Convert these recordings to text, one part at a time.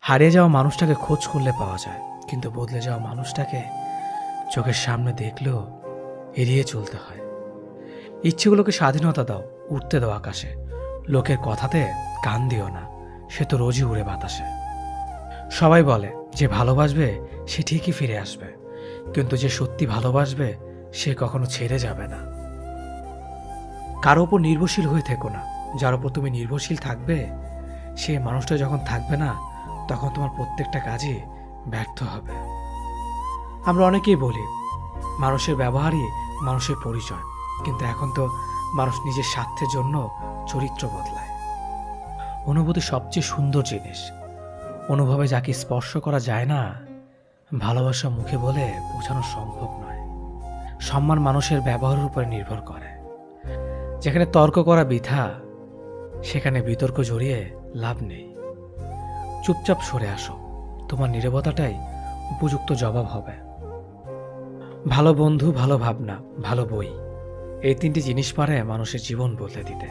হারিয়ে যাওয়া মানুষটাকে খোঁজ করলে পাওয়া যায়, কিন্তু বদলে যাওয়া মানুষটাকে চোখের সামনে দেখলেও এড়িয়ে চলতে হয়। ইচ্ছেগুলোকে স্বাধীনতা দাও, উঠতে দাও আকাশে। লোকের কথাতে কান দিও না, সে তো রোজই উড়ে বাতাসে। সবাই বলে যে ভালোবাসবে সে ঠিকই ফিরে আসবে, কিন্তু যে সত্যি ভালোবাসবে সে কখনো ছেড়ে যাবে না। কারো ওপর নির্ভরশীল হয়ে থেকো না। যার ওপর তুমি নির্ভরশীল থাকবে সে মানুষটা যখন থাকবে না, তখন তোমার প্রত্যেকটা কাজই ব্যর্থ হবে। আমরা অনেকেই বলি মানুষের ব্যবহারই মানুষের পরিচয়, কিন্তু এখন তো মানুষ নিজের স্বার্থের জন্য চরিত্র বদলায়। অনুভূতি সবচেয়ে সুন্দর জিনিস। অনুভবে যাকে স্পর্শ করা যায় না, ভালোবাসা মুখে বলে বোঝানো সম্ভব নয়। সম্মান মানুষের ব্যবহারের উপরে নির্ভর করে। যেখানে তর্ক করা বৃথা, সেখানে বিতর্ক জড়িয়ে লাভ নেই। চুপচাপ সরে আসো, তোমার নীরবতাটাই উপযুক্ত জবাব হবে। ভালো বন্ধু, ভালো ভাবনা, ভালো বই, এই তিনটি জিনিস পারে মানুষের জীবন বদলে দিতে।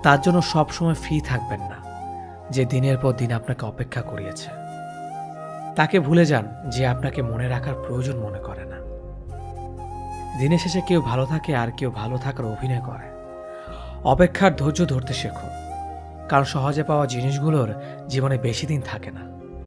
তার জন্য সবসময় ফ্রি থাকবেন না যে দিনের পর দিন আপনাকে অপেক্ষা করিয়েছে। তাকে ভুলে যান যে আপনাকে মনে রাখার প্রয়োজন মনে করে না। দিনের শেষে কেউ ভালো থাকে আর কেউ ভালো থাকার অভিনয় করে। অপেক্ষার ধৈর্য ধরতে শেখো, কারণ সহজে পাওয়া জিনিসগুলোর জীবনে বেশি দিন থাকে না।